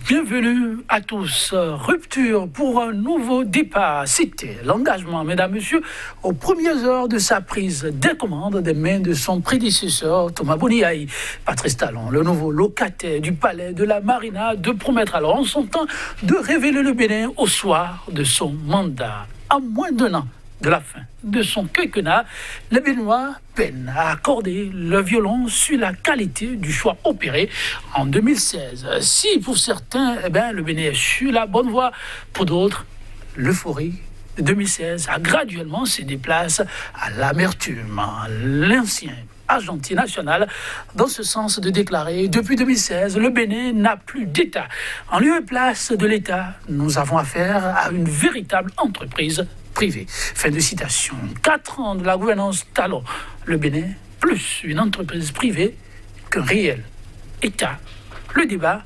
Bienvenue à tous. Rupture pour un nouveau départ. C'était l'engagement, mesdames, messieurs, aux premières heures de sa prise des commandes des mains de son prédécesseur, Thomas Boniaï. Patrice Talon, le nouveau locataire du palais de la Marina, de promettre alors en son temps de révéler le Bénin au soir de son mandat. À moins d'un an de la fin de son quinquennat, les Béninois peinent à accorder le violon sur la qualité du choix opéré en 2016. Si pour certains, le Bénin est sur la bonne voie, pour d'autres, l'euphorie de 2016 a graduellement cédé place à l'amertume. L'ancien Argentine national, dans ce sens de déclarer, depuis 2016, le Bénin n'a plus d'État. En lieu et place de l'État, nous avons affaire à une véritable entreprise privée. Fin de citation. 4 ans de la gouvernance Talon, le Bénin, plus une entreprise privée qu'un réel État. Le débat,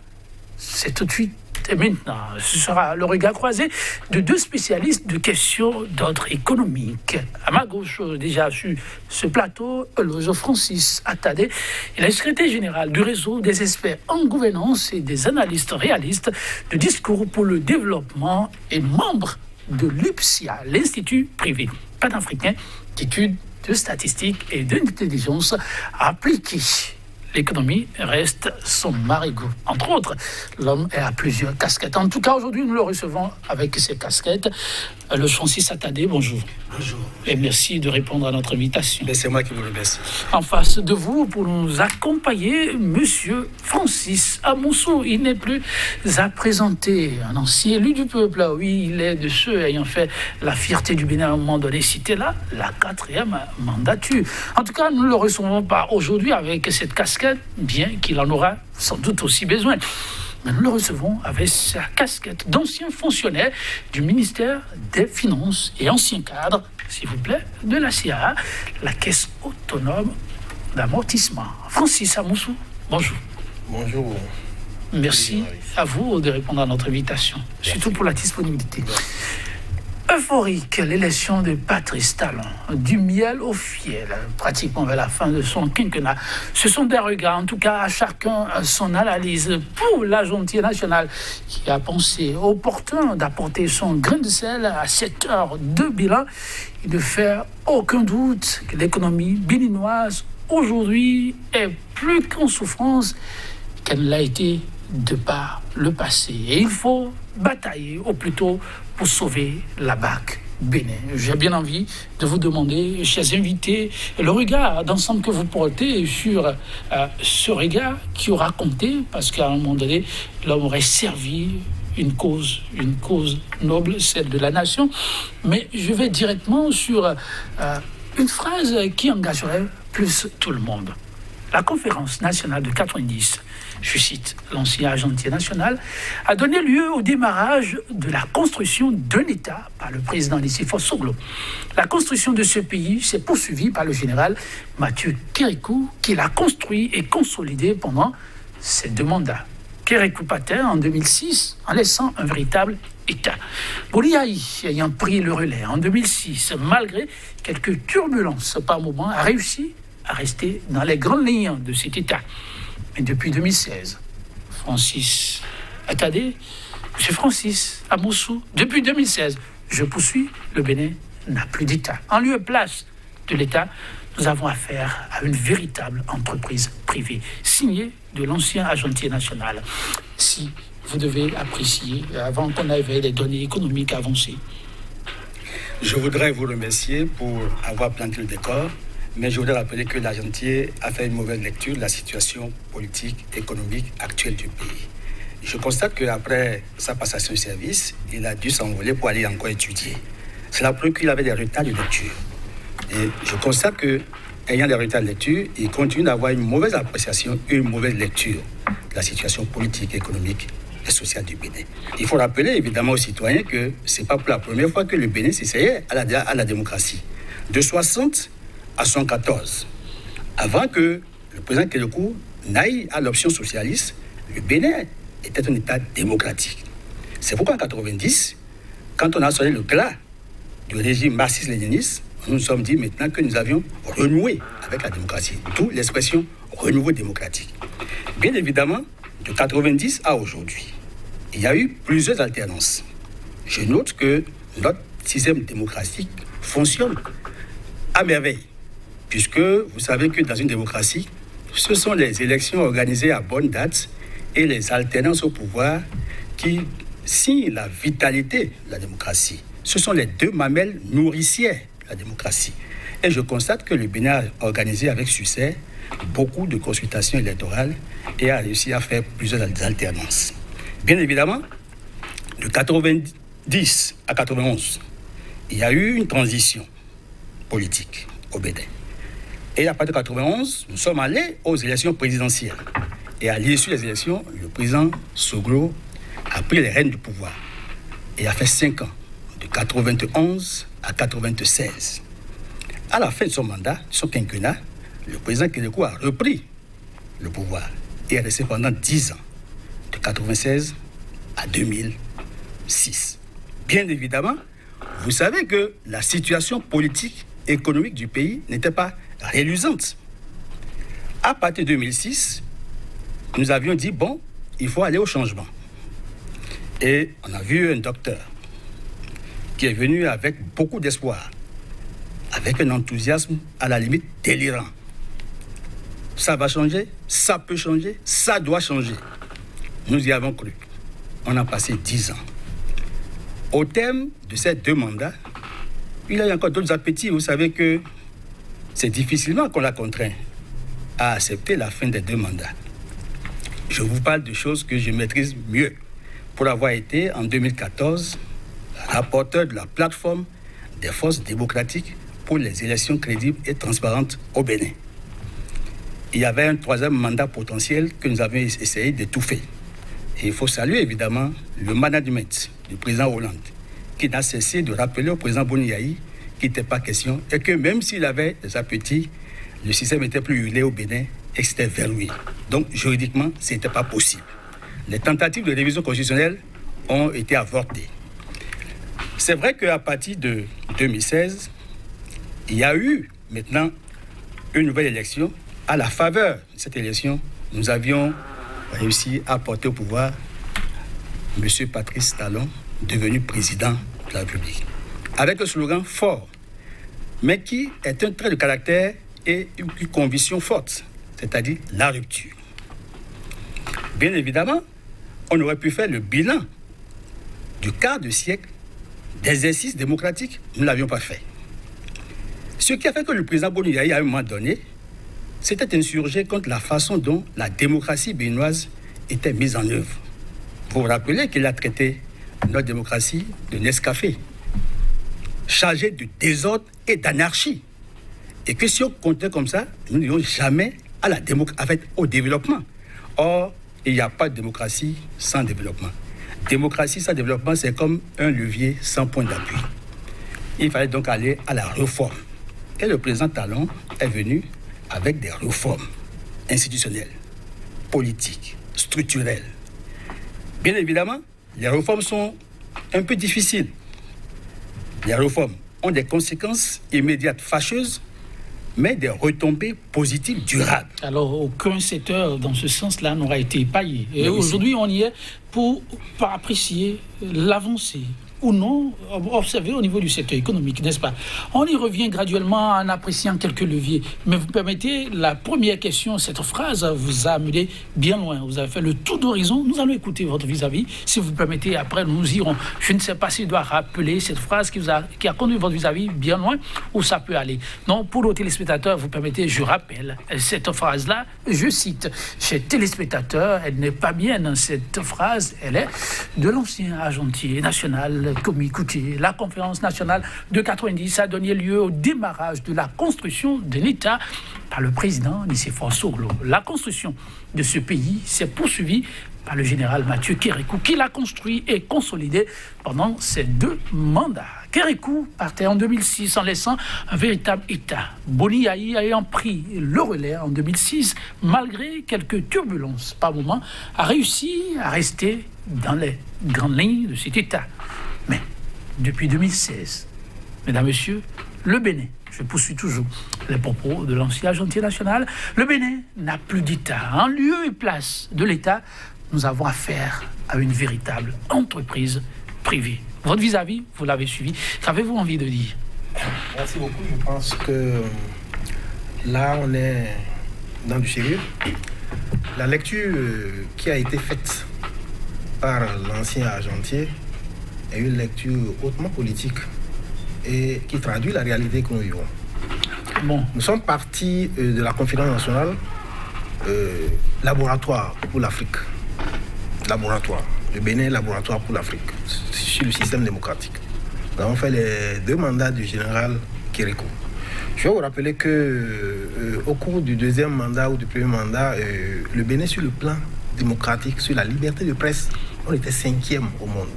c'est tout de suite et maintenant. Ce sera le regard croisé de 2 spécialistes de questions d'ordre économique. À ma gauche, déjà sur ce plateau, le Francis Atadé, il est secrétaire général du réseau des experts en gouvernance et des analystes réalistes de discours pour le développement et membre de l'IPSIA, l'Institut privé panafricain d'études de statistiques et d'intelligence appliquée. L'économie reste son marigot. Entre autres, l'homme est à plusieurs casquettes. En tout cas, aujourd'hui, nous le recevons avec ses casquettes. Le Francis Atadé, bonjour. Bonjour. Et merci de répondre à notre invitation. Mais c'est moi qui vous remercie. En face de vous, pour nous accompagner, Monsieur Francis Amoussou. Il n'est plus à présenter. Un ancien élu du peuple. Oui, il est de ceux ayant fait la fierté du Bénin à un moment donné. C'était là la 4e mandature. En tout cas, nous ne le recevons pas aujourd'hui avec cette casquette, bien qu'il en aura sans doute aussi besoin. Mais nous le recevons avec sa casquette d'ancien fonctionnaire du ministère des Finances et ancien cadre, s'il vous plaît, de la CIA, la Caisse autonome d'amortissement. Francis Amoussou, bonjour. Bonjour. Merci à vous de répondre à notre invitation, surtout pour la disponibilité. Euphorique, l'élection de Patrice Talon, du miel au fiel, pratiquement vers la fin de son quinquennat. Ce sont des regards, en tout cas à chacun son analyse. Pour l'Argentine nationale qui a pensé opportun d'apporter son grain de sel à 7 heures de bilan, il ne fait aucun doute que l'économie béninoise aujourd'hui est plus qu'en souffrance qu'elle ne l'a été de par le passé. Et il faut batailler au plus tôt pour sauver la BAC Bénin. J'ai bien envie de vous demander, chers invités, le regard d'ensemble que vous portez sur ce regard qui aura compté, parce qu'à un moment donné, l'homme aurait servi une cause noble, celle de la nation. Mais je vais directement sur une phrase qui engagerait plus tout le monde. La conférence nationale de 90, je cite l'ancien Argentine national, a donné lieu au démarrage de la construction d'un État par le président Nicéphore Soglo. La construction de ce pays s'est poursuivie par le général Mathieu Kérékou, qui l'a construit et consolidé pendant ses 2 mandats. Kérékou partait en 2006 en laissant un véritable État. Boniaï, ayant pris le relais en 2006, malgré quelques turbulences par moments, a réussi à rester dans les grandes lignes de cet État. Mais depuis 2016, Francis Atadé, M. Francis Amoussou, depuis 2016, je poursuis, le Bénin n'a plus d'État. En lieu et place de l'État, nous avons affaire à une véritable entreprise privée, signée de l'ancien Argentine national. Si vous devez apprécier, avant qu'on ait les données économiques avancées. Je voudrais vous remercier pour avoir planté le décor, mais je voudrais rappeler que l'Argentine a fait une mauvaise lecture de la situation politique, économique actuelle du pays. Je constate qu'après sa passation de service, il a dû s'envoler pour aller encore étudier. Cela prouve qu'il avait des retards de lecture. Et je constate qu'ayant des retards de lecture, il continue d'avoir une mauvaise appréciation, une mauvaise lecture de la situation politique, économique et sociale du Bénin. Il faut rappeler évidemment aux citoyens que ce n'est pas pour la première fois que le Bénin s'essayait à la démocratie. De 60 à 114. Avant que le président Kérékou n'aille à l'option socialiste, le Bénin était un État démocratique. C'est pourquoi en 90, quand on a sonné le glas du régime marxiste-léniniste, nous nous sommes dit maintenant que nous avions renoué avec la démocratie, d'où l'expression renouveau démocratique. Bien évidemment, de 90 à aujourd'hui, il y a eu plusieurs alternances. Je note que notre système démocratique fonctionne à merveille, puisque vous savez que dans une démocratie, ce sont les élections organisées à bonne date et les alternances au pouvoir qui signent la vitalité de la démocratie. Ce sont les deux mamelles nourricières de la démocratie. Et je constate que le Bénin a organisé avec succès beaucoup de consultations électorales et a réussi à faire plusieurs alternances. Bien évidemment, de 90 à 91, il y a eu une transition politique au Bénin. Et à partir de 91, nous sommes allés aux élections présidentielles. Et à l'issue des élections, le président Soglo a pris les rênes du pouvoir et a fait 5 ans, de 91 à 96. À la fin de son mandat, de son quinquennat, le président Kérékou a repris le pouvoir et est resté pendant 10 ans, de 96 à 2006. Bien évidemment, vous savez que la situation politique et économique du pays n'était pas reluisante. À partir de 2006, nous avions dit, bon, il faut aller au changement. Et on a vu un docteur qui est venu avec beaucoup d'espoir, avec un enthousiasme à la limite délirant. Ça va changer, ça peut changer, ça doit changer. Nous y avons cru. On a passé 10 ans. Au terme de ces 2 mandats, il y a encore d'autres appétits. Vous savez que c'est difficilement qu'on l'a contraint à accepter la fin des 2 mandats. Je vous parle de choses que je maîtrise mieux pour avoir été, en 2014, rapporteur de la plateforme des forces démocratiques pour les élections crédibles et transparentes au Bénin. Il y avait un 3e mandat potentiel que nous avions essayé d'étouffer. Et il faut saluer évidemment le management du président Hollande, qui n'a cessé de rappeler au président Boni-Yayi qu'il n'était pas question et que même s'il avait des appétits, le système était plus huilé au Bénin et que c'était verrouillé. Donc juridiquement, ce n'était pas possible. Les tentatives de révision constitutionnelle ont été avortées. C'est vrai qu'à partir de 2016, il y a eu maintenant une nouvelle élection. À la faveur de cette élection, nous avions réussi à porter au pouvoir M. Patrice Talon, devenu président de la République, avec un slogan fort, mais qui est un trait de caractère et une conviction forte, c'est-à-dire la rupture. Bien évidemment, on aurait pu faire le bilan du quart de siècle d'exercice démocratique. Nous ne l'avions pas fait. Ce qui a fait que le président Boni-Yayi, à un moment donné, s'était insurgé contre la façon dont la démocratie béninoise était mise en œuvre. Vous vous rappelez qu'il a traité notre démocratie de Nescafé, chargée de désordre et d'anarchie. Et que si on comptait comme ça, nous n'irions jamais à la au développement. Or, il n'y a pas de démocratie sans développement. Démocratie sans développement, c'est comme un levier sans point d'appui. Il fallait donc aller à la réforme. Et le président Talon est venu avec des réformes institutionnelles, politiques, structurelles. Bien évidemment, les réformes sont un peu difficiles. Les réformes ont des conséquences immédiates fâcheuses, mais des retombées positives durables. Alors, aucun secteur dans ce sens-là n'aura été épargné. Et aujourd'hui, on y est pour apprécier l'avancée ou non observé au niveau du secteur économique, n'est-ce pas? On y revient graduellement en appréciant quelques leviers. Mais vous permettez, la première question, cette phrase vous a amené bien loin. Vous avez fait le tour d'horizon. Nous allons écouter votre vis-à-vis. Si vous permettez, après, nous irons. Je ne sais pas si je dois rappeler cette phrase qui a conduit votre vis-à-vis bien loin, où ça peut aller. Donc, pour nos téléspectateurs, vous permettez, je rappelle cette phrase-là. Je cite, chez téléspectateurs, elle n'est pas mienne, cette phrase, elle est de l'ancien argentier national Komi Kuti. La conférence nationale de 90 a donné lieu au démarrage de la construction de l'État par le président Nicéphore Soglo. La construction de ce pays s'est poursuivie par le général Mathieu Kérékou, qui l'a construit et consolidé pendant ses 2 mandats. Kérékou partait en 2006 en laissant un véritable État. Boni-Yayi ayant pris le relais en 2006, malgré quelques turbulences par moments, a réussi à rester dans les grandes lignes de cet État. Mais depuis 2016, mesdames, messieurs, le Bénin, je poursuis toujours les propos de l'ancien argentier national, le Bénin n'a plus d'État. En lieu et place de l'État, nous avons affaire à une véritable entreprise privée. Votre vis-à-vis, vous l'avez suivi. Qu'avez-vous envie de dire? Merci beaucoup. Je pense que là, on est dans du sérieux. La lecture qui a été faite par l'ancien agentier est une lecture hautement politique et qui traduit la réalité que nous vivons. Bon. Nous sommes partis de la conférence nationale laboratoire pour l'Afrique. Laboratoire. Le Bénin, laboratoire pour l'Afrique, sur le système démocratique. Nous avons fait les 2 mandats du général Kérékou. Je vais vous rappeler qu'au cours du 2e mandat ou du 1er mandat, le Bénin, sur le plan démocratique, sur la liberté de presse, on était 5e au monde.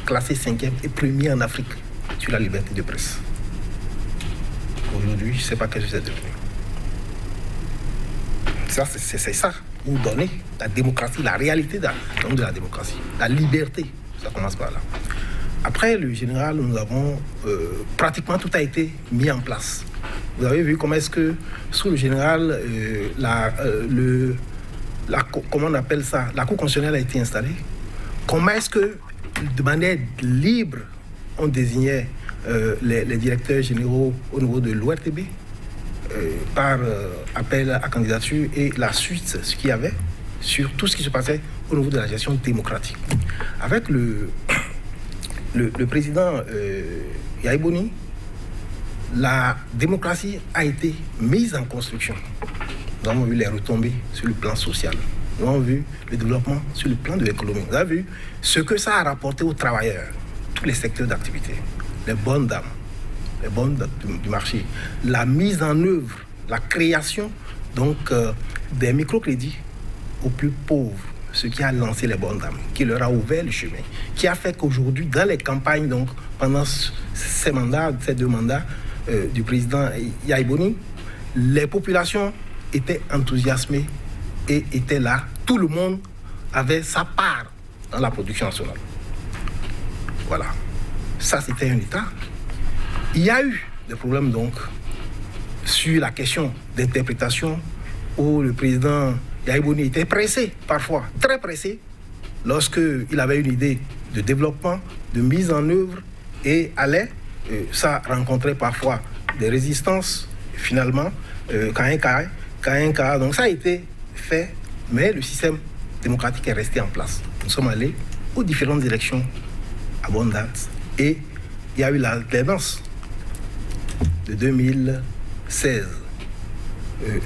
Classé 5e et 1er en Afrique sur la liberté de presse. Aujourd'hui, je ne sais pas quel c'est devenu. Ça, c'est ça. Vous donnez la démocratie, la réalité de la démocratie. La liberté, ça commence par là. Après le général, nous avons pratiquement tout a été mis en place. Vous avez vu comment est-ce que sous le général, comment on appelle ça, la Cour constitutionnelle a été installée. Comment est-ce que de manière libre, on désignait les directeurs généraux au niveau de l'ORTB par appel à candidature et la suite, ce qu'il y avait sur tout ce qui se passait au niveau de la gestion démocratique. Avec le président Yahya Boni, la démocratie a été mise en construction. Nous avons vu les retombées sur le plan social. Nous avons vu le développement sur le plan de l'économie. Nous avons vu ce que ça a rapporté aux travailleurs, tous les secteurs d'activité, les bonnes dames, les bonnes du marché, la mise en œuvre, la création donc des microcrédits aux plus pauvres, ce qui a lancé les bonnes dames, qui leur a ouvert le chemin, qui a fait qu'aujourd'hui, dans les campagnes, donc pendant ces 2 mandats du président Yahya Boni, les populations étaient enthousiasmées et étaient là. Tout le monde avait sa part dans la production nationale. Voilà. Ça, c'était un État. Il y a eu des problèmes, donc, sur la question d'interprétation où le président Yahya Boni était pressé, parfois, très pressé, lorsqu'il avait une idée de développement, de mise en œuvre et allait, ça rencontrait parfois des résistances, finalement, donc ça a été fait, mais le système démocratique est resté en place. Nous sommes allés aux différentes élections à bonne date et il y a eu l'alternance de 2016.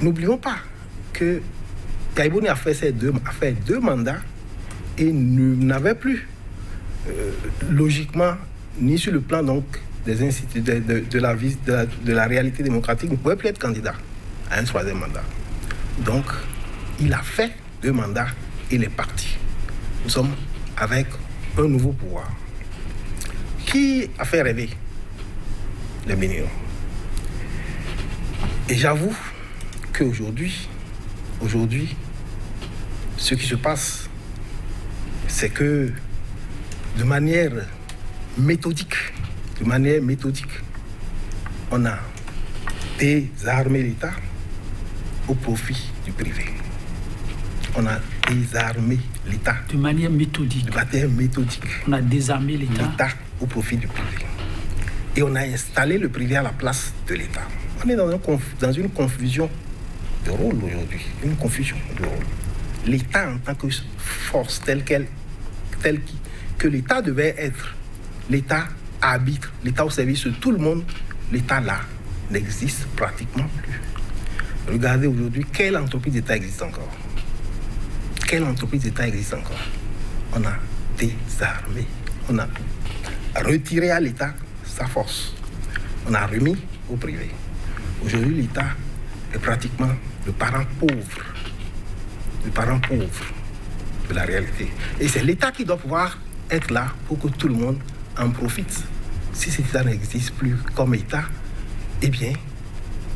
N'oublions pas que Yahya Boni a fait 2 mandats et n'avait plus, logiquement, ni sur le plan donc, des instituts de la réalité démocratique, ne pouvait plus être candidat à un 3e mandat. Donc, il a fait 2 mandats et il est parti. Nous sommes avec un nouveau pouvoir qui a fait rêver les Béninois. Et j'avoue qu'aujourd'hui, ce qui se passe, c'est que de manière méthodique, on a désarmé l'État au profit du privé. On a désarmé l'État. De manière méthodique. On a désarmé l'État au profit du privé. Et on a installé le privé à la place de l'État. On est dans une confusion de rôle aujourd'hui. Une confusion de rôle. L'État en tant que force que l'État devait être. L'État arbitre, l'État au service de tout le monde. L'État là n'existe pratiquement plus. Regardez aujourd'hui, quelle entreprise d'État existe encore? On a désarmé. On a retiré à l'État sa force. On a remis au privé. Aujourd'hui, l'État est pratiquement le parent pauvre de la réalité. Et c'est l'État qui doit pouvoir être là pour que tout le monde en profite. Si cet État n'existe plus comme État, eh bien,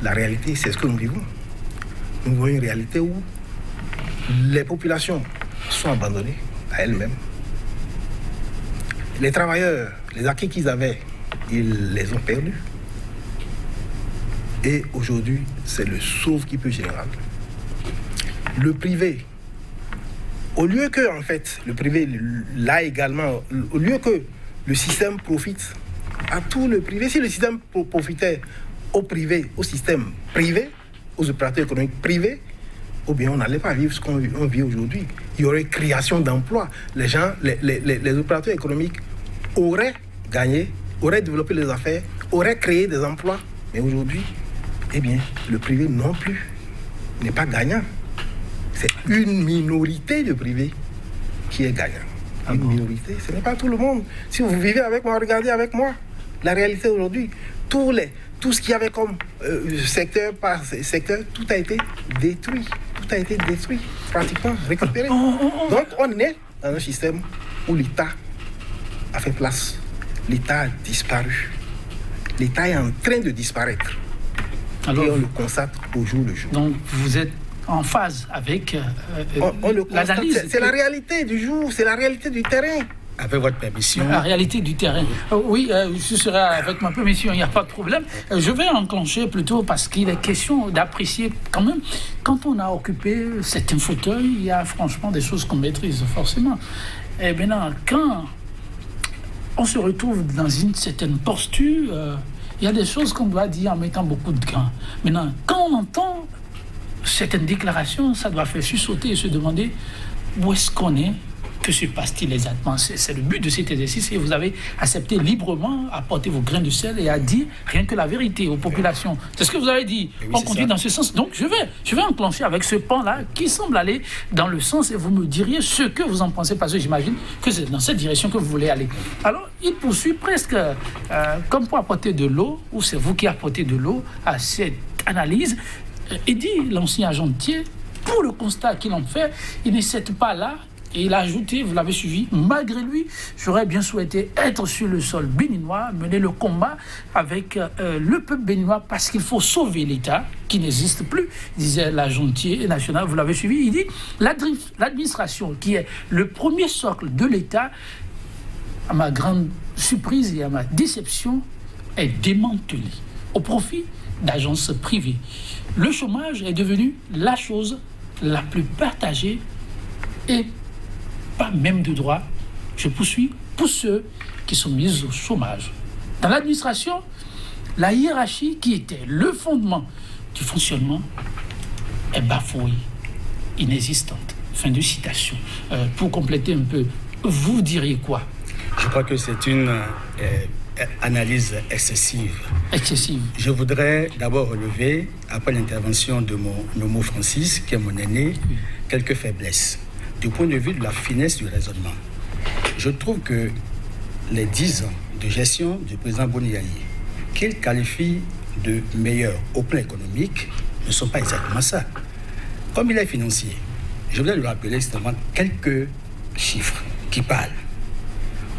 la réalité, c'est ce que nous vivons. Nous voyons une réalité où les populations sont abandonnées à elles-mêmes. Les travailleurs, les acquis qu'ils avaient, ils les ont perdus. Et aujourd'hui, c'est le sauve-qui-peut général. Le privé au lieu que, en fait, le privé, là également, au lieu que le système profite à tout le privé, si le système profitait au privé, au système privé, aux opérateurs économiques privés, ou bien on n'allait pas vivre ce qu'on vit aujourd'hui. Il y aurait création d'emplois. Les gens, les opérateurs économiques auraient gagné, auraient développé les affaires, auraient créé des emplois. Mais aujourd'hui, eh bien, le privé non plus n'est pas gagnant. C'est une minorité de privés qui est gagnant. Une minorité, ce n'est pas tout le monde. Si vous vivez avec moi, regardez avec moi la réalité aujourd'hui. Tout ce qu'il y avait comme secteur par secteur, tout a été détruit. Tout a été détruit, pratiquement récupéré. Donc on est dans un système où l'État a fait place. L'État a disparu. L'État est en train de disparaître. Alors, et on le constate au jour le jour. Donc vous êtes en phase avec l'analyse. C'est la réalité du jour, c'est la réalité du terrain. Avec votre permission. La réalité du terrain. Oui, ce sera avec ma permission, il n'y a pas de problème. Je vais enclencher plutôt parce qu'il est question d'apprécier quand même. Quand on a occupé certains fauteuils, il y a franchement des choses qu'on maîtrise forcément. Et maintenant, quand on se retrouve dans une certaine posture, il y a des choses qu'on doit dire en mettant beaucoup de gants. Maintenant, quand on entend certaines déclarations, ça doit faire sursauter et se demander où est-ce qu'on est. Que se passe-t-il exactement? C'est le but de cet exercice et vous avez accepté librement à porter vos grains de sel et à dire rien que la vérité aux populations. C'est ce que vous avez dit. Oui, on conduit dans ce sens. Donc je vais enclencher avec ce pan-là qui semble aller dans le sens et vous me diriez ce que vous en pensez parce que j'imagine que c'est dans cette direction que vous voulez aller. Alors il poursuit presque comme pour apporter de l'eau, ou c'est vous qui apportez de l'eau à cette analyse. Et dit l'ancien agentier, pour le constat qu'il en fait, il ne cède pas là. Et il a ajouté, vous l'avez suivi, malgré lui, j'aurais bien souhaité être sur le sol béninois, mener le combat avec le peuple béninois parce qu'il faut sauver l'État qui n'existe plus, disait l'agentier national, vous l'avez suivi. Il dit, l'administration qui est le premier socle de l'État, à ma grande surprise et à ma déception, est démantelée au profit d'agences privées. Le chômage est devenu la chose la plus partagée et pas même de droit, je poursuis, pour ceux qui sont mis au chômage. Dans l'administration, la hiérarchie qui était le fondement du fonctionnement est bafouée, inexistante. Fin de citation. Pour compléter un peu, vous diriez quoi? Je crois que c'est une analyse excessive. Excessive. Je voudrais d'abord relever, après l'intervention de mon Francis, qui est mon aîné, quelques faiblesses. Du point de vue de la finesse du raisonnement, je trouve que les 10 ans de gestion du président Boni Yayi, qu'il qualifie de meilleurs au plan économique, ne sont pas exactement ça. Comme il est financier, je voudrais lui rappeler justement quelques chiffres qui parlent.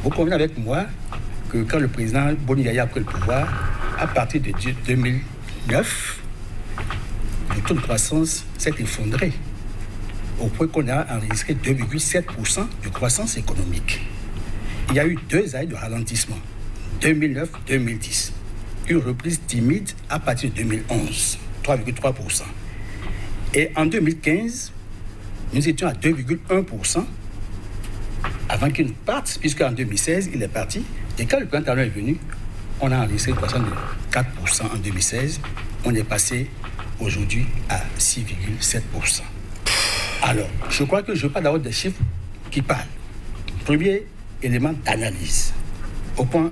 Vous convenez avec moi que quand le président Boni Yayi a pris le pouvoir, à partir de 2009, le taux de croissance s'est effondré, au point qu'on a enregistré 2,7% de croissance économique. Il y a eu 2 années de ralentissement, 2009-2010. Une reprise timide à partir de 2011, 3,3%. Et en 2015, nous étions à 2,1% avant qu'il parte, puisqu'en 2016, il est parti. Et quand le plan Talon est venu, on a enregistré une croissance de 4% en 2016. On est passé aujourd'hui à 6,7%. Alors, je crois que je parle d'abord des chiffres qui parlent. Premier élément d'analyse, au point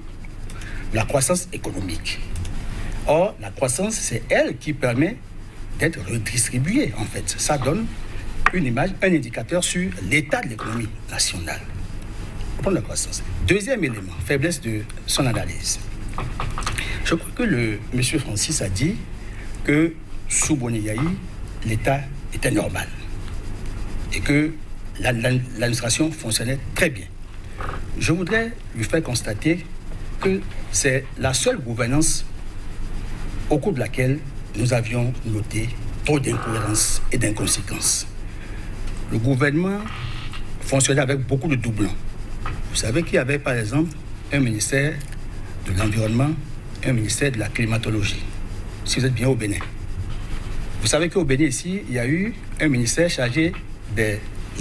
de la croissance économique. Or, la croissance, c'est elle qui permet d'être redistribuée, en fait. Ça donne une image, un indicateur sur l'état de l'économie nationale. Au point de la croissance. Deuxième élément, faiblesse de son analyse. Je crois que M. Francis a dit que sous Boni Yayi, l'état était normal et que l'administration fonctionnait très bien. Je voudrais lui faire constater que c'est la seule gouvernance au cours de laquelle nous avions noté trop d'incohérences et d'inconséquences. Le gouvernement fonctionnait avec beaucoup de doublons. Vous savez qu'il y avait par exemple un ministère de l'Environnement, un ministère de la Climatologie, si vous êtes bien au Bénin. Vous savez qu'au Bénin ici, il y a eu un ministère chargé des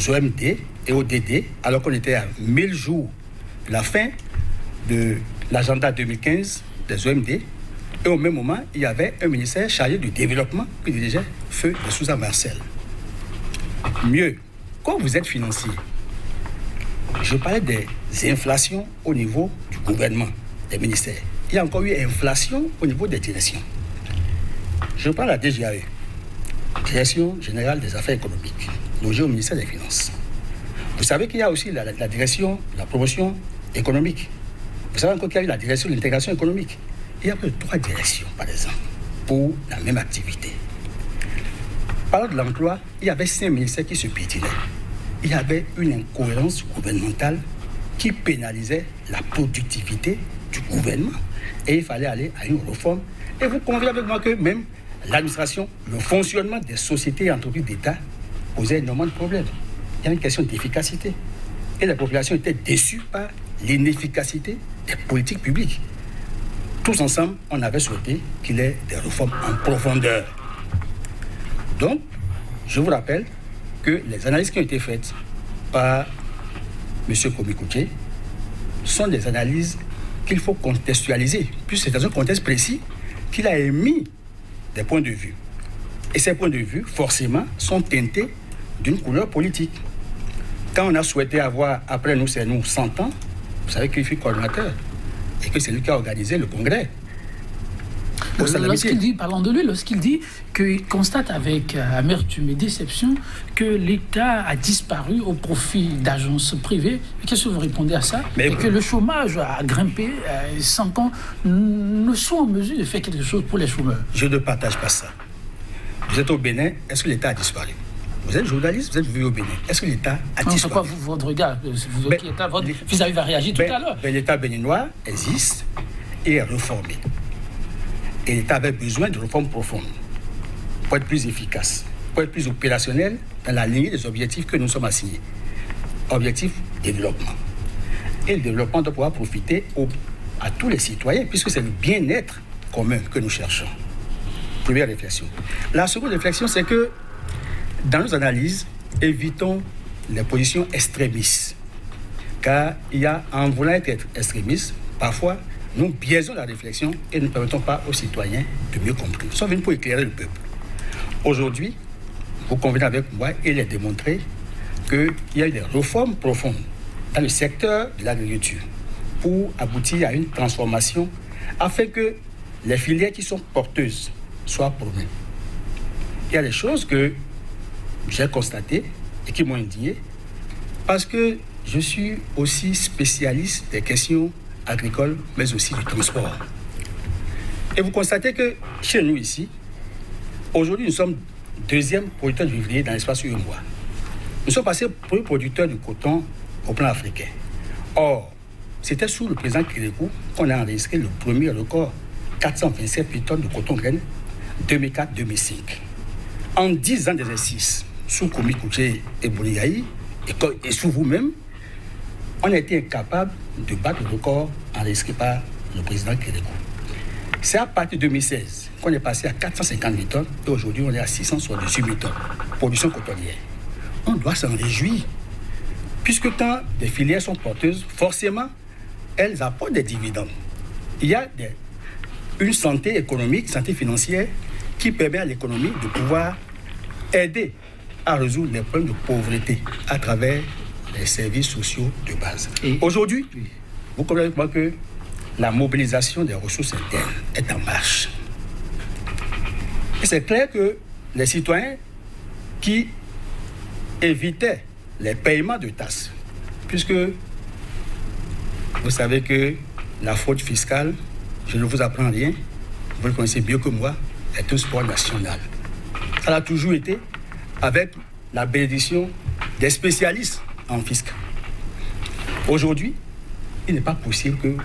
OMD et ODD, alors qu'on était à 1000 jours de la fin de l'agenda 2015 des OMD. Et au même moment, il y avait un ministère chargé du développement qui dirigeait Feu de Sousa Marcel. Mieux, quand vous êtes financier, je parlais des inflations au niveau du gouvernement, des ministères. Il y a encore eu inflation au niveau des directions. Je prends la DGAE, Direction Générale des Affaires Économiques, logée au ministère des Finances. Vous savez qu'il y a aussi la direction de la promotion économique. Vous savez encore qu'il y a eu la direction de l'intégration économique. Il y a plus de 3 directions, par exemple, pour la même activité. Parlant de l'emploi, il y avait 5 ministères qui se piétinaient. Il y avait une incohérence gouvernementale qui pénalisait la productivité du gouvernement. Et il fallait aller à une réforme. Et vous convenez avec moi que même l'administration, le fonctionnement des sociétés et entreprises d'État posait énormément de problèmes. Il y a une question d'efficacité. Et la population était déçue par l'inefficacité des politiques publiques. Tous ensemble, on avait souhaité qu'il y ait des réformes en profondeur. Donc, je vous rappelle que les analyses qui ont été faites par M. Komikoutché sont des analyses qu'il faut contextualiser, puisque c'est dans un contexte précis qu'il a émis des points de vue. Et ces points de vue, forcément, sont teintés d'une couleur politique. Quand on a souhaité avoir, après nous, c'est nous, 100 ans, vous savez qu'il fut coordinateur et que c'est lui qui a organisé le congrès. Lorsqu'il dit, parlons de lui, lorsqu'il dit qu'il constate avec amertume et déception que l'État a disparu au profit d'agences privées, qu'est-ce que vous répondez à ça? Et que le chômage a grimpé sans qu'on ne soit en mesure de faire quelque chose pour les chômeurs. Je ne partage pas ça. Vous êtes au Bénin, est-ce que l'État a disparu? Vous êtes journaliste, vous êtes venu au Bénin. Est-ce que l'État a disparu? C'est quoi votre regard? Votre vis-à-vis va réagir tout à l'heure. L'État béninois existe et est réformé. Et l'État avait besoin de réformes profondes pour être plus efficace, pour être plus opérationnel dans la lignée des objectifs que nous sommes assignés. Objectif développement. Et le développement doit pouvoir profiter à tous les citoyens, puisque c'est le bien-être commun que nous cherchons. Première réflexion. La seconde réflexion, c'est que dans nos analyses, évitons les positions extrémistes. Car il y a, en voulant être extrémiste, parfois, nous biaisons la réflexion et ne permettons pas aux citoyens de mieux comprendre. Nous sommes venus pour éclairer le peuple. Aujourd'hui, vous convenez avec moi et il est démontré qu'il y a eu des réformes profondes dans le secteur de l'agriculture pour aboutir à une transformation afin que les filières qui sont porteuses soient promues. Il y a des choses que j'ai constatées et qui m'ont indigné parce que je suis aussi spécialiste des questions agricoles, mais aussi du transport. Et vous constatez que chez nous ici, aujourd'hui nous sommes 2e producteur de vivrier dans l'espace UEMOA. Nous sommes passés premier producteur de coton au plan africain. Or, c'était sous le président Kérékou qu'on a enregistré le premier record, 427 000 tonnes de coton graine, 2004-2005. En 10 ans d'exercice, sous Komikoutché et Bouliaï, et sous vous-même, on a été incapable de battre le record enregistré par le président Kérékou. C'est à partir de 2016 qu'on est passé à 450 000 tonnes et aujourd'hui on est à 678 000 tonnes. Production cotonnière. On doit s'en réjouir. Puisque quand des filières sont porteuses, forcément, elles apportent des dividendes. Il y a une santé économique, santé financière qui permet à l'économie de pouvoir aider à résoudre les problèmes de pauvreté à travers les services sociaux de base. Et aujourd'hui, vous comprenez avec moi que la mobilisation des ressources internes est en marche. Et c'est clair que les citoyens qui évitaient les paiements de taxes, puisque vous savez que la fraude fiscale, je ne vous apprends rien, vous le connaissez mieux que moi, est un sport national. Ça a toujours été avec la bénédiction des spécialistes en fisc. Aujourd'hui, il n'est pas possible que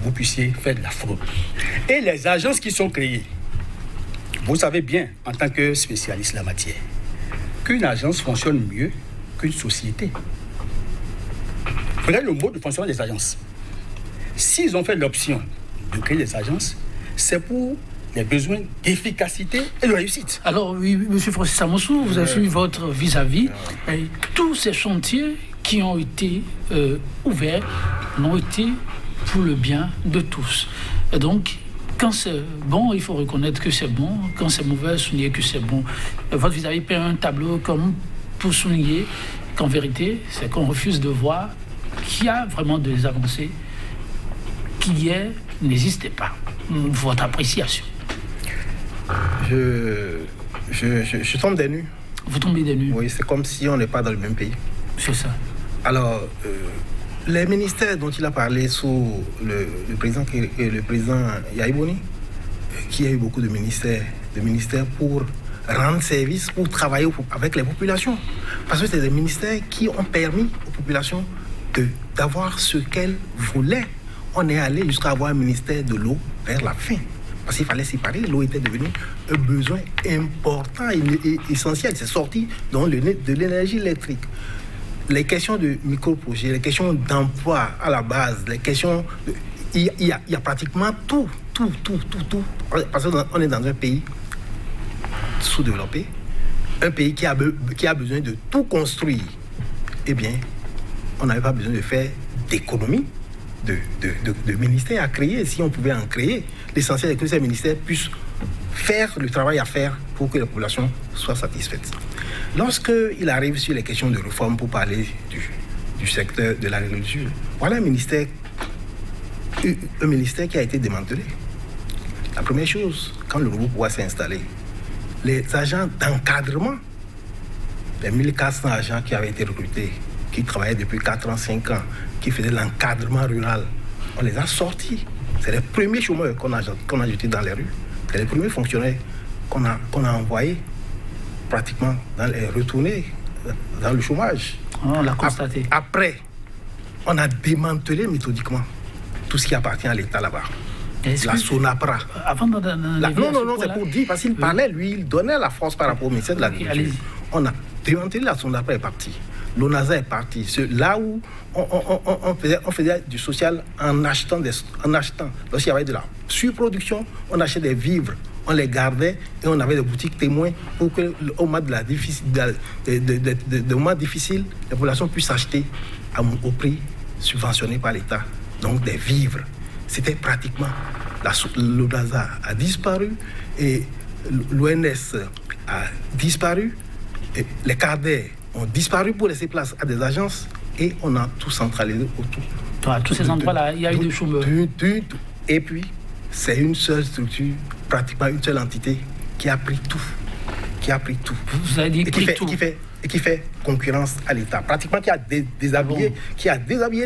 vous puissiez faire de la fraude. Et les agences qui sont créées, vous savez bien, en tant que spécialiste de la matière, qu'une agence fonctionne mieux qu'une société. Regardez le mode de fonctionnement des agences. S'ils ont fait l'option de créer des agences, c'est pour des besoins d'efficacité et de réussite. Alors oui, M. Francis Amossou, vous avez suivi votre vis-à-vis. Et tous ces chantiers qui ont été ouverts n'ont été pour le bien de tous. Et donc, quand c'est bon, il faut reconnaître que c'est bon. Quand c'est mauvais, souligner que c'est bon. Votre vis-à-vis peint un tableau comme pour souligner qu'en vérité, c'est qu'on refuse de voir qu'il y a vraiment des avancées qui hier n'existaient pas. Votre appréciation. Je tombe des nues. Vous tombez des nues. Oui, c'est comme si on n'est pas dans le même pays. C'est ça. Alors, les ministères dont il a parlé sous le président Yahi Boni, qui a eu beaucoup de ministères pour rendre service, pour travailler avec les populations. Parce que c'est des ministères qui ont permis aux populations d'avoir ce qu'elles voulaient. On est allé jusqu'à avoir un ministère de l'eau vers la fin. Parce qu'il fallait séparer, l'eau était devenue un besoin important et essentiel. C'est sorti de l'énergie électrique. Les questions de micro-projets, les questions d'emploi à la base, les questions... Il y a pratiquement tout. Parce qu'on est dans un pays sous-développé, un pays qui a besoin de tout construire. Eh bien, on n'avait pas besoin de faire d'économie, de ministères à créer. Si on pouvait en créer, l'essentiel est que ces ministères puissent faire le travail à faire pour que la population soit satisfaite. Lorsqu'il arrive sur les questions de réforme pour parler du secteur de l'agriculture, voilà un ministère qui a été démantelé. La première chose, quand le nouveau pouvoir s'est installé, les agents d'encadrement, les 1400 agents qui avaient été recrutés, qui travaillaient depuis 4 ans, 5 ans, qui faisaient l'encadrement rural, on les a sortis. C'est les premiers chômeurs qu'on a jetés dans les rues. C'est les premiers fonctionnaires qu'on a envoyés pratiquement retourner dans le chômage. On l'a constaté. Après, on a démantelé méthodiquement tout ce qui appartient à l'État là-bas. La SONAPRA. Avant non, c'est pour dire, parce qu'il parlait, lui, il donnait la force par rapport au ministère de l'Agriculture. On a démantelé la SONAPRA est partie. L'ONASA est parti. Là où on faisait du social en achetant. Lorsqu'il y avait de la surproduction, on achetait des vivres, on les gardait et on avait des boutiques témoins pour qu'au moment de moments difficiles, la population puisse acheter au prix subventionné par l'État. Donc des vivres. C'était pratiquement... L'ONASA a disparu et l'ONS a disparu. Et les cadres ont disparu pour laisser place à des agences et on a tout centralisé autour. À tous ces endroits-là, il y a eu des chômeurs. Et puis, c'est une seule structure, pratiquement une seule entité qui a pris tout. Vous avez dit et qui fait concurrence à l'État. Pratiquement qui a déshabillé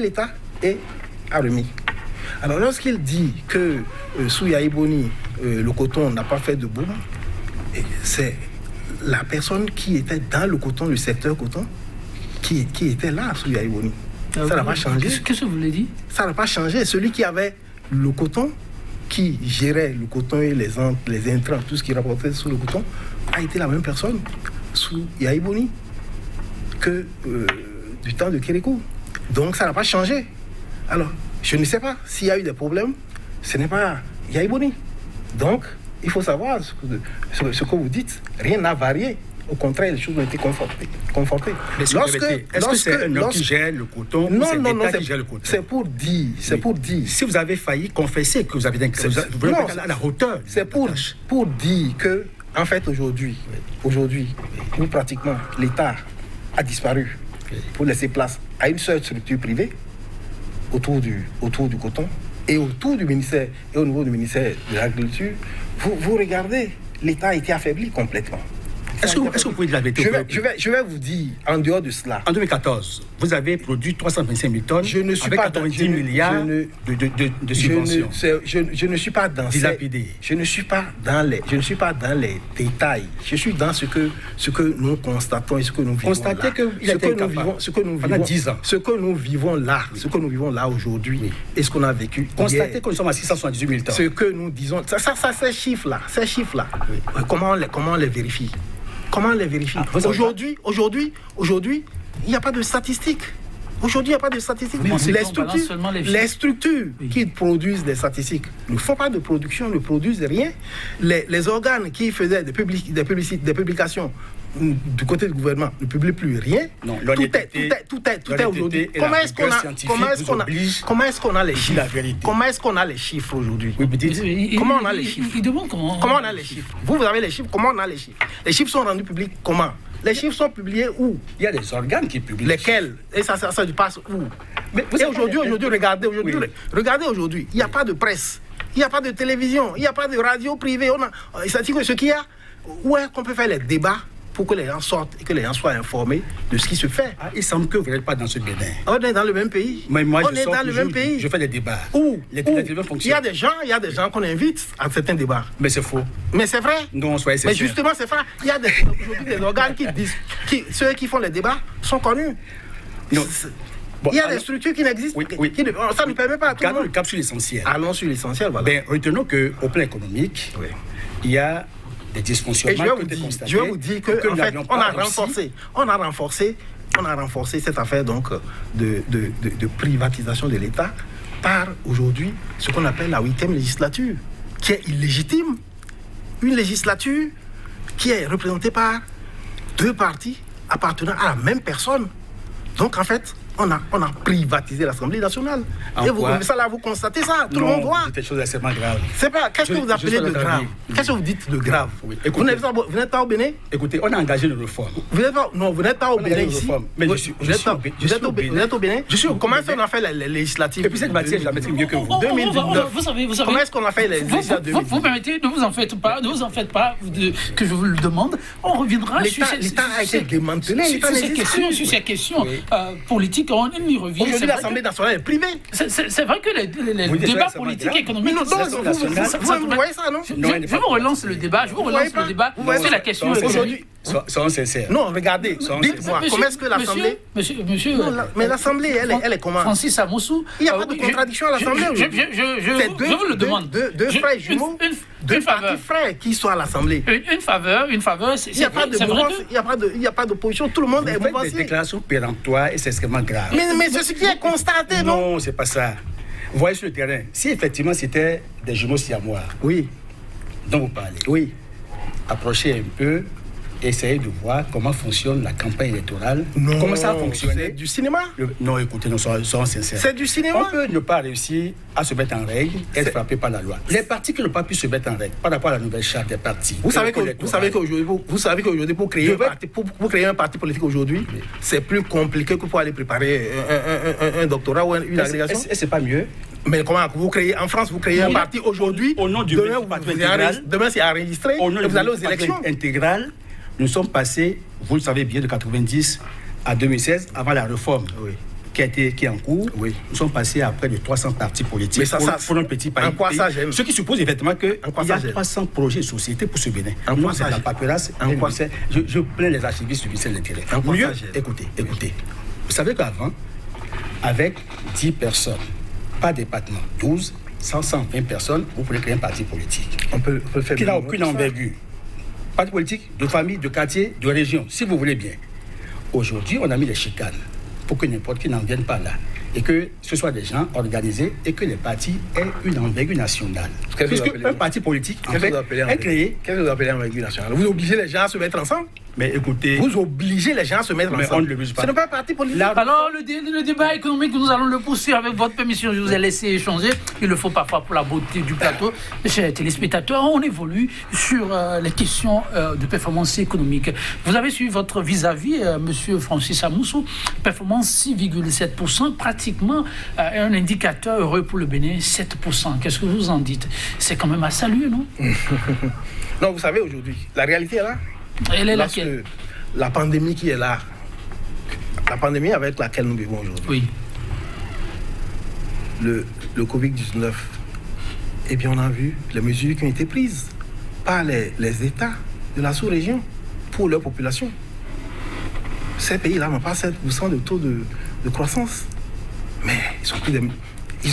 l'État et a remis. Alors, lorsqu'il dit que sous Yahi Boni, le coton n'a pas fait de boom, c'est la personne qui était dans le coton, le secteur coton, qui était là sous Yahi Boni. Ça n'a pas changé. Qu'est-ce que vous voulez dire? Ça n'a pas changé. Celui qui avait le coton, qui gérait le coton et les intrants, tout ce qui rapportait sous le coton, a été la même personne sous Yahi Boni que du temps de Kérékou. Donc, ça n'a pas changé. Alors, je ne sais pas s'il y a eu des problèmes, ce n'est pas Yahi Boni. Donc, il faut savoir ce que vous dites. Rien n'a varié. Au contraire, les choses ont été confortées. Mais est-ce que c'est un homme qui gère le coton ou c'est l'État qui gère le coton? C'est pour dire. Si vous avez failli confesser que vous avez à la hauteur. C'est pour dire que, en fait, aujourd'hui, où pratiquement l'État a disparu pour laisser place à une seule structure privée autour du coton et autour du ministère et au niveau du ministère de l'Agriculture, vous regardez, l'État a été affaibli complètement. Est-ce que vous pouvez dire la vérité? Je vais vous dire, en dehors de cela. En 2014, vous avez produit 325 000 tonnes avec 90 milliards de subventions. Je ne suis pas dans je ne suis pas dans les détails. Je suis dans ce que nous constatons et ce que nous vivons. Constatez qu'il a été incapable pendant 10 ans. Ce que nous vivons là aujourd'hui et ce qu'on a vécu. Constatez que nous sommes à 678 000 tonnes. Ce que nous disons, ces chiffres-là, oui. Comment on les vérifie? Aujourd'hui, il n'y a pas de statistiques. Aujourd'hui, il n'y a pas de statistiques. Les structures qui produisent des statistiques ne font pas de production, ne produisent rien. Les organes qui faisaient des publications du côté du gouvernement ne publient plus rien. Non, tout est aujourd'hui. Comment est-ce qu'on a les chiffres? Comment est-ce qu'on a les chiffres aujourd'hui? Comment on a les chiffres? Comment on a les chiffres? Vous avez les chiffres, comment on a les chiffres? Les chiffres sont rendus publics comment? Les chiffres sont publiés où? Il y a des organes qui publient. Lesquels? Et ça passe où? Mais aujourd'hui, regardez aujourd'hui, il n'y a pas de presse, il n'y a pas de télévision, il n'y a pas de radio privée. C'est-à-dire que ce qu'il y a, où est-ce qu'on peut faire les débats pour que les gens sortent et que les gens soient informés de ce qui se fait? Il semble que vous n'êtes pas dans ce Bénin. On est dans le même pays. Mais moi, on est dans le même pays. Je fais des débats. Où? Les télévisions fonctionnent. Il y a des gens qu'on invite à certains débats. Mais c'est faux. Mais c'est vrai. Non, soyez sincères. Mais justement, c'est vrai. Il y a aujourd'hui des organes qui disent, ceux qui font les débats sont connus. Non. Bon, il y a des structures qui n'existent. Ça ne permet pas à tout le monde. Gardons le cap sur l'essentiel. Allons sur l'essentiel, voilà. Ben, retenons qu'au plan économique, il y a des dysfonctionnements. Et je vais vous dire qu'en fait, on a renforcé cette affaire donc, de privatisation de l'État par aujourd'hui ce qu'on appelle la 8e législature, qui est illégitime. Une législature qui est représentée par 2 partis appartenant à la même personne. Donc en fait, on a privatisé l'Assemblée nationale. Et vous constatez ça, tout le monde voit. C'est des choses extrêmement graves. C'est pas, qu'est-ce que vous appelez de grave? Qu'est-ce que vous dites de grave? Vous n'êtes pas au Bénin? Écoutez, on a engagé une réforme. Vous n'êtes pas au Bénin ici. Mais vous êtes au Bénin? Comment est-ce qu'on a fait les législatives? Et puis cette matière, je la maîtrise mieux que vous. 2019. Vous savez. Comment est-ce qu'on a fait les législatives? Vous permettez, ne vous en faites pas que je vous le demande. On reviendra sur l'État a été démantelé. Sur ces questions politiques. On y revient. Aujourd'hui, l'Assemblée nationale est privée. C'est vrai que les débats politiques et économiques. Vous voyez ça, non? Je vous relance le débat. C'est la question. Aujourd'hui. Soyons sincères. Non, regardez. Dites-moi, comment est-ce que l'Assemblée. Monsieur. Mais l'Assemblée, elle est comment? Francis Amoussou. Il n'y a pas de contradiction à l'Assemblée aujourd'hui. Je vous le demande. Deux frères jumeaux. Deux partis frères qui sont à l'Assemblée. Une faveur. Il n'y a pas d'opposition. Tout le monde est mobilisé. Des déclarations péremptoires et c'est extrêmement grave. Mais c'est ce qui est constaté, non? Non, c'est pas ça. Vous voyez sur le terrain, si effectivement c'était des jumeaux siamois, oui, dont vous parlez, oui, approchez un peu, essayez de voir comment fonctionne la campagne électorale. Non, comment ça fonctionne? C'est du cinéma. Non, écoutez, nous soyons sincères. C'est du cinéma. On peut ne pas réussir à se mettre en règle, être frappé par la loi. Les partis qui n'ont pas pu se mettre en règle par rapport à la nouvelle charte des partis. Vous savez qu'aujourd'hui, pour créer un parti politique aujourd'hui, c'est plus compliqué que pour aller préparer un doctorat ou une agrégation. Et c'est pas mieux? Mais comment vous créez en France, vous créez un parti aujourd'hui, au nom du demain c'est enregistré, au nom et vous allez aux élections intégrales. Nous sommes passés, vous le savez bien, de 90 à 2016, avant la réforme qui est en cours. Oui. Nous sommes passés à près de 300 partis politiques. Mais ça, pour un petit pays. En quoi ça j'aime? Ce qui suppose effectivement qu'il y a 300 projets de société pour ce Bénin. En quoi ça la paperasse. Je plains les archivistes du ministère de l'Intérieur. Écoutez. Vous savez qu'avant, avec 10 personnes, pas département, 12, 120 personnes, vous pouvez créer un parti politique. On peut faire qui n'a aucune envergure. Parti politique, de famille, de quartier, de région, si vous voulez bien. Aujourd'hui, on a mis les chicanes pour que n'importe qui n'en vienne pas là. Et que ce soit des gens organisés et que les partis aient une envergure nationale. Puisque un parti politique, en fait, est créé. Qu'est-ce que vous appelez envergure nationale? Vous obligez les gens à se mettre ensemble? Mais écoutez... Vous obligez les gens à se mettre ensemble. On ne l'oblige pas. Ce n'est pas un parti politique. Alors, le débat économique, nous allons le poursuivre avec votre permission. Je vous ai laissé échanger. Il le faut parfois pour la beauté du plateau. Chers téléspectateurs, on évolue sur les questions de performance économique. Vous avez suivi votre vis-à-vis, monsieur Francis Amoussou. Performance 6,7%, pratiquement un indicateur heureux pour le Bénin, 7%. Qu'est-ce que vous en dites? C'est quand même à saluer, non? Non, vous savez, aujourd'hui, la réalité est là. Elle est laquelle? La pandémie qui est là, la pandémie avec laquelle nous vivons aujourd'hui, le Covid-19, eh bien on a vu les mesures qui ont été prises par les États de la sous-région pour leur population. Ces pays-là n'ont pas 7% de taux de croissance, mais ils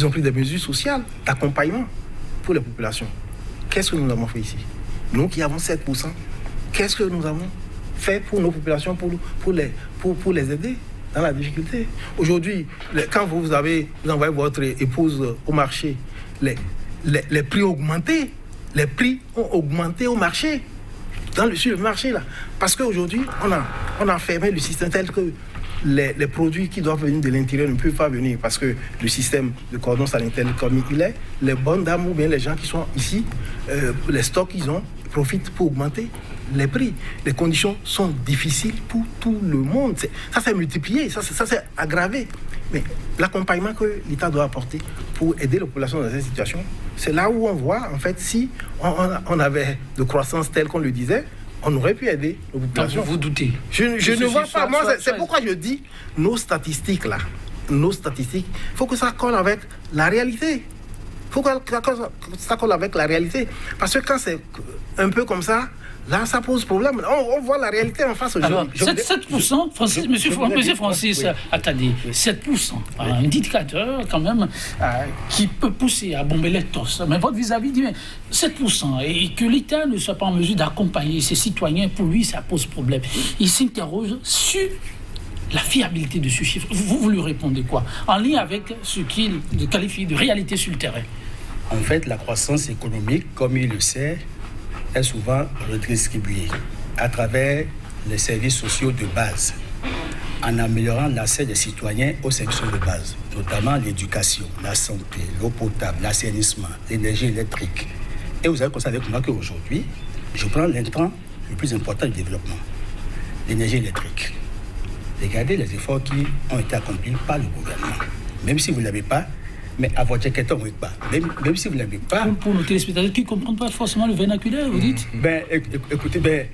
ont pris des mesures sociales d'accompagnement pour les populations. Qu'est-ce que nous avons fait ici? Nous qui avons 7%, qu'est-ce que nous avons fait pour nos populations, pour les aider? dans la difficulté. Aujourd'hui, quand vous envoyez votre épouse au marché, les prix ont augmenté. Les prix ont augmenté au marché, sur le marché là. Parce qu'aujourd'hui, on a fermé le système tel que les produits qui doivent venir de l'intérieur ne peuvent pas venir parce que le système de cordon sanitaire comme il est, les bonnes dames ou bien les gens qui sont ici, les stocks qu'ils ont, profitent pour augmenter les prix. Les conditions sont difficiles pour tout le monde. Ça s'est multiplié, ça s'est aggravé. Mais l'accompagnement que l'État doit apporter pour aider la population dans cette situation, c'est là où on voit, en fait, si on avait de croissance telle qu'on le disait, on aurait pu aider la population. Vous doutez? Je ne vois pas. Moi, c'est pourquoi je dis, nos statistiques, il faut que ça colle avec la réalité. Il faut que ça colle avec la réalité. Parce que quand c'est un peu comme ça, là, ça pose problème. On voit la réalité en face aujourd'hui. Alors, 7%, Monsieur Francis, attendez, 7%, un indicateur quand même qui peut pousser à bomber les tosses. Mais votre vis-à-vis dit 7%, et que l'État ne soit pas en mesure d'accompagner ses citoyens, pour lui, ça pose problème. Il s'interroge sur la fiabilité de ce chiffre. Vous lui répondez quoi? En lien avec ce qu'il qualifie de réalité sur le terrain. En fait, la croissance économique, comme il le sait, est souvent redistribuée à travers les services sociaux de base, en améliorant l'accès des citoyens aux services de base, notamment l'éducation, la santé, l'eau potable, l'assainissement, l'énergie électrique. Et vous avez constaté avec moi qu'aujourd'hui, je prends l'intrant le plus important du développement, l'énergie électrique. Regardez les efforts qui ont été accomplis par le gouvernement. Même si vous ne l'avez pas, mais à votre question, vous pas. Même si vous ne l'avez pas. Pour nos téléspectateurs qui ne comprennent pas forcément le vernaculaire, vous dites? Écoutez,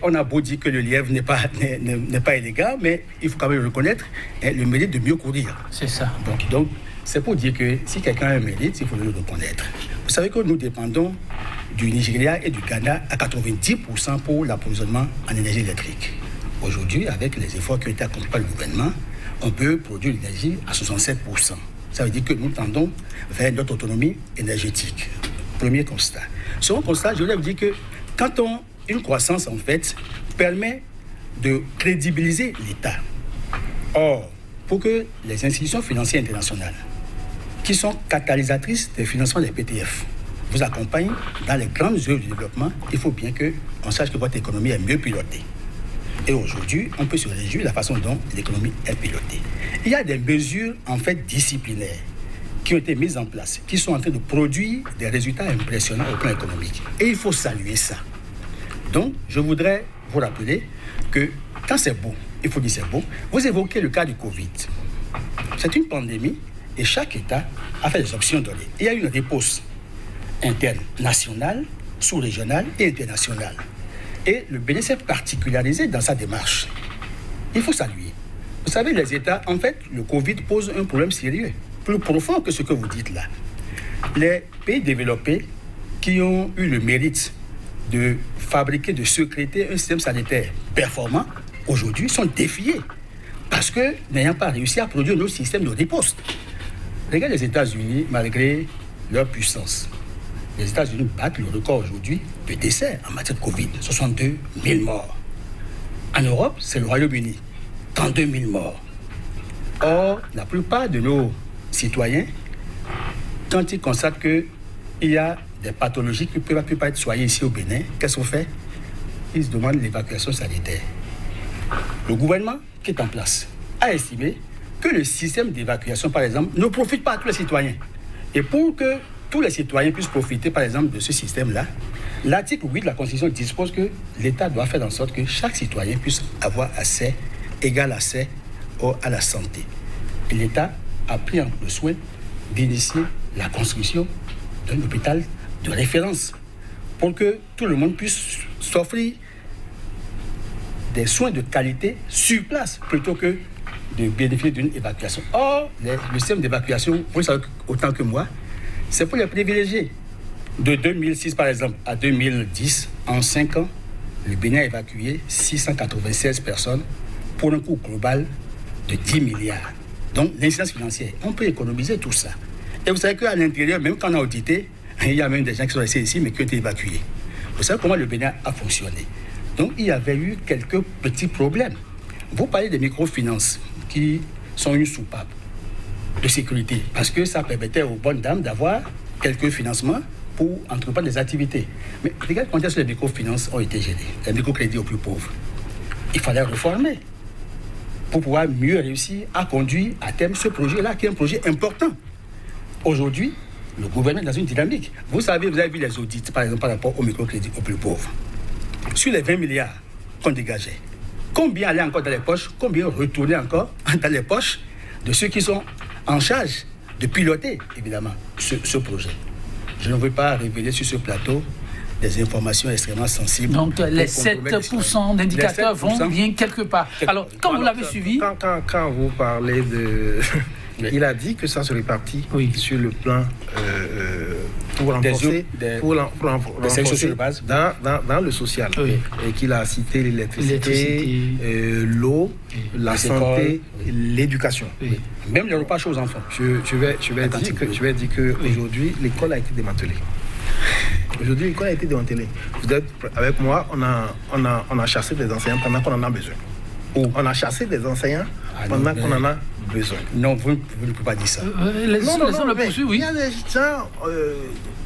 on a beau dire que le lièvre n'est pas élégant, mais il faut quand même le reconnaître, le mérite de mieux courir. C'est ça. Donc, c'est pour dire que si quelqu'un a un mérite, il faut le reconnaître. Vous savez que nous dépendons du Nigeria et du Ghana à 90% pour l'approvisionnement en énergie électrique. Aujourd'hui, avec les efforts qui ont été accomplis par le gouvernement, on peut produire l'énergie à 67%. Ça veut dire que nous tendons vers notre autonomie énergétique. Premier constat. Second constat, je voulais vous dire que quand une croissance, en fait, permet de crédibiliser l'État. Or, pour que les institutions financières internationales, qui sont catalysatrices des financements des PTF, vous accompagnent dans les grandes œuvres de développement, il faut bien qu'on sache que votre économie est mieux pilotée. Et aujourd'hui, on peut se réjouir de la façon dont l'économie est pilotée. Il y a des mesures, en fait, disciplinaires qui ont été mises en place, qui sont en train de produire des résultats impressionnants au plan économique. Et il faut saluer ça. Donc, je voudrais vous rappeler que quand c'est beau, il faut dire c'est beau, vous évoquez le cas du Covid. C'est une pandémie et chaque État a fait des options données. Il y a une réponse interne, nationale, sous-régionale et internationale. Et le Bénin s'est particularisé dans sa démarche. Il faut saluer. Vous savez, les États, en fait, le Covid pose un problème sérieux, plus profond que ce que vous dites là. Les pays développés qui ont eu le mérite de fabriquer, de sécréter un système sanitaire performant, aujourd'hui sont défiés parce que n'ayant pas réussi à produire nos systèmes de riposte. Regardez les États-Unis, malgré leur puissance. Les États-Unis battent le record aujourd'hui de décès en matière de Covid, 62 000 morts. En Europe, c'est le Royaume-Uni, 32 000 morts. Or, la plupart de nos citoyens, quand ils constatent qu'il y a des pathologies qui ne peuvent pas être soignées ici au Bénin, qu'est-ce qu'on fait? Ils se demandent l'évacuation sanitaire. Le gouvernement qui est en place a estimé que le système d'évacuation, par exemple, ne profite pas à tous les citoyens. Et pour que tous les citoyens puissent profiter, par exemple, de ce système-là, l'article 8 de la Constitution dispose que l'État doit faire en sorte que chaque citoyen puisse avoir égal accès à la santé. Et l'État a pris le soin d'initier la construction d'un hôpital de référence pour que tout le monde puisse s'offrir des soins de qualité sur place plutôt que de bénéficier d'une évacuation. Or, le système d'évacuation, vous le savez autant que moi, c'est pour les privilégiés. De 2006, par exemple, à 2010, en 5 ans, le Bénin a évacué 696 personnes pour un coût global de 10 milliards. Donc, l'incidence financière, on peut économiser tout ça. Et vous savez qu'à l'intérieur, même quand on a audité, il y a même des gens qui sont restés ici, mais qui ont été évacués. Vous savez comment le Bénin a fonctionné. Donc, il y avait eu quelques petits problèmes. Vous parlez des microfinances. qui sont une soupape de sécurité, parce que ça permettait aux bonnes dames d'avoir quelques financements pour entreprendre des activités. Mais regarde combien les microfinances ont été gérées, les microcrédits aux plus pauvres. Il fallait réformer pour pouvoir mieux réussir à conduire à terme ce projet-là, qui est un projet important. Aujourd'hui, le gouvernement est dans une dynamique. Vous avez vu les audits, par exemple, par rapport aux microcrédits aux plus pauvres. Sur les 20 milliards qu'on dégageait, combien allait encore dans les poches, combien retournait encore dans les poches de ceux qui sont en charge de piloter, évidemment, ce projet. Je ne veux pas révéler sur ce plateau des informations extrêmement sensibles. Donc les 7% d'indicateurs vont bien quelque part. Alors, quand vous l'avez suivi... Quand vous parlez de... Il a dit que ça se répartit sur le plan pour renforcer, dans le social. Oui. Et qu'il a cité l'électricité, l'eau, la santé, l'éducation. Oui. Même les repas aux enfants. Je vais dire qu'aujourd'hui, l'école a été démantelée. Aujourd'hui, l'école a été démantelée. Vous êtes avec moi, on a chassé des enseignants pendant qu'on en a besoin. On a chassé des enseignants pendant qu'on en a besoin. Non, vous ne pouvez pas dire ça. Oui. Il y a des gens,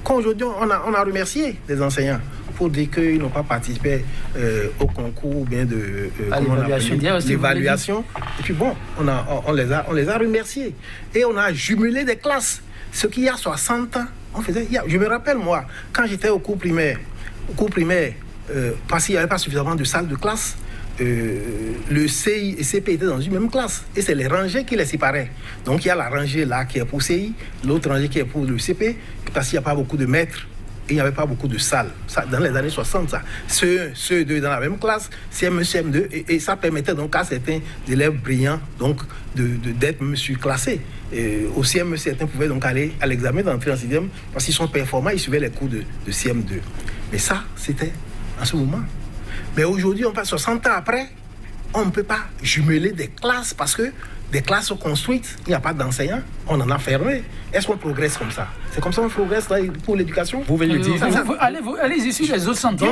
qu'aujourd'hui, on a remercié des enseignants pour dire qu'ils n'ont pas participé au concours ou bien de l'évaluation. Et puis bon, on les a remerciés. Et on a jumelé des classes. Ce qu'il y a 60 ans, on faisait. Je me rappelle, moi, quand j'étais au cours primaire, parce qu'il n'y avait pas suffisamment de salles de classe, le CI et CP étaient dans une même classe et c'est les rangées qui les séparaient. Donc il y a la rangée là qui est pour CI, l'autre rangée qui est pour le CP, parce qu'il n'y a pas beaucoup de maîtres et il n'y avait pas beaucoup de salles. Ça, dans les années 60, ça. Ceux deux dans la même classe, CM1, CM2, et ça permettait donc à certains élèves brillants donc, d'être même surclassés. Au CM1, certains pouvaient donc aller à l'examen d'entrée en 6e parce qu'ils sont performants, ils suivaient les cours de CM2. Mais ça, c'était en ce moment. Mais aujourd'hui, on passe 60 ans après, on ne peut pas jumeler des classes parce que des classes sont construites, il n'y a pas d'enseignants, on en a fermé. Est-ce qu'on progresse comme ça? C'est comme ça qu'on progresse là, pour l'éducation. Vous venez de dire. Allez-y sur les autres chantiers.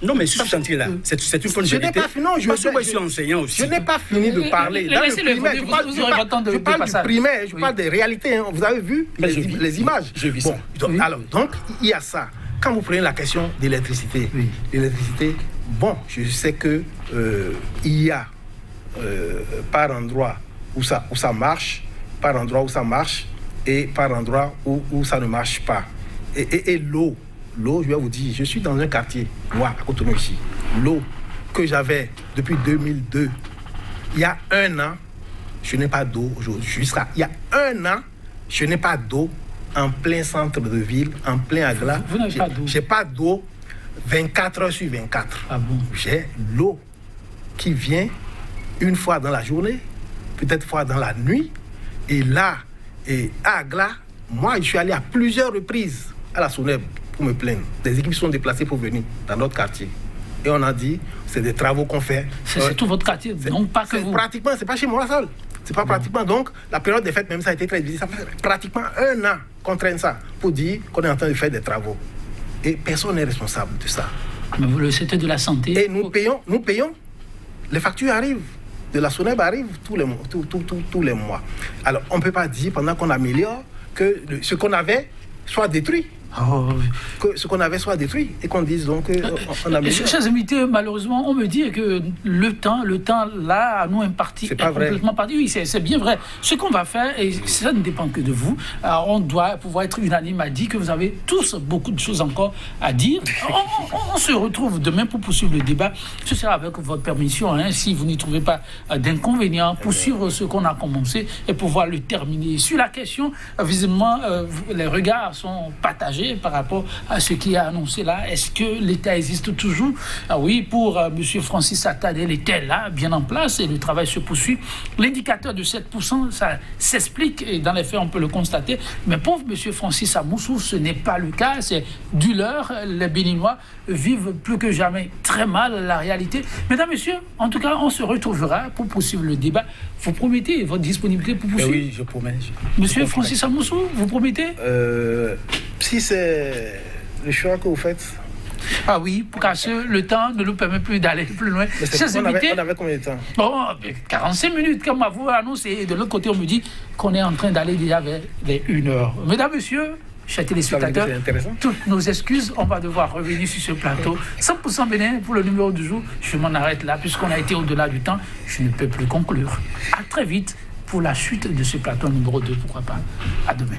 Non, mais sur ce chantier-là, c'est une bonne vérité. Parce que moi, je suis enseignant aussi. Je n'ai pas fini de parler. Dans le primaire, je parle du primaire, je parle des réalités. Vous avez vu les images? J'ai vu ça. Alors, donc, il y a ça. Quand vous prenez la question d'électricité, l'électricité, bon, je sais que il y a par endroit où ça marche, par endroit où ça marche et par endroit où ça ne marche pas. Et l'eau, je vais vous dire, je suis dans un quartier, moi, à Cotonou ici, l'eau que j'avais depuis 2002, il y a un an, je n'ai pas d'eau aujourd'hui. Il y a un an, je n'ai pas d'eau en plein centre de ville, en plein Agla. Vous n'avez pas d'eau? J'ai pas d'eau 24 heures sur 24. Ah bon? J'ai l'eau qui vient une fois dans la journée, peut-être fois dans la nuit. Et là, à Agla, moi, je suis allé à plusieurs reprises à la SONEB pour me plaindre. Des équipes sont déplacées pour venir dans notre quartier. Et on a dit, c'est des travaux qu'on fait. C'est tout votre quartier, donc pas que vous. Pratiquement, c'est pas chez moi seul. C'est pas pratiquement. Donc, la période des fêtes, même ça a été très difficile. Ça fait pratiquement un an qu'on traîne ça pour dire qu'on est en train de faire des travaux. Et personne n'est responsable de ça. Mais vous le savez de la santé. Et nous payons. Les factures arrivent. De la SONEB arrivent tous les mois. Alors, on ne peut pas dire, pendant qu'on améliore, que ce qu'on avait soit détruit. Que ce qu'on avait soit détruit et qu'on dise donc on a mis. Chers invités, malheureusement, on me dit que le temps là, à nous imparti est complètement parti. Oui, c'est bien vrai. Ce qu'on va faire, et ça ne dépend que de vous, on doit pouvoir être unanime à dire que vous avez tous beaucoup de choses encore à dire. On se retrouve demain pour poursuivre le débat. Ce sera avec votre permission, hein, si vous n'y trouvez pas d'inconvénient, pour suivre ce qu'on a commencé et pouvoir le terminer. Sur la question, visiblement, les regards sont partagés par rapport à ce qui est annoncé là. Est-ce que l'État existe toujours? Oui, pour M. Francis Attadé, l'État est là, bien en place, et le travail se poursuit. L'indicateur de 7%, ça s'explique, et dans les faits, on peut le constater. Mais pour M. Francis Amoussou, ce n'est pas le cas. C'est du leur. Les Béninois vivent plus que jamais très mal la réalité. Mesdames, Messieurs, en tout cas, on se retrouvera pour poursuivre le débat. Vous promettez votre disponibilité pour poursuivre? Oui, je promets. Monsieur Francis Amoussou, vous promettez? Si c'est le choix que vous faites, Ah oui, parce que le temps ne nous permet plus d'aller plus loin. On avait combien de temps? Bon, 45 minutes, comme vous annoncez. Et de l'autre côté, on me dit qu'on est en train d'aller déjà vers les 1 heure. Mesdames, messieurs, chers téléspectateurs, toutes nos excuses, on va devoir revenir sur ce plateau. 100% Bénin pour le numéro du jour. Je m'en arrête là, puisqu'on a été au-delà du temps. Je ne peux plus conclure. À très vite pour la suite de ce plateau numéro 2, pourquoi pas. À demain.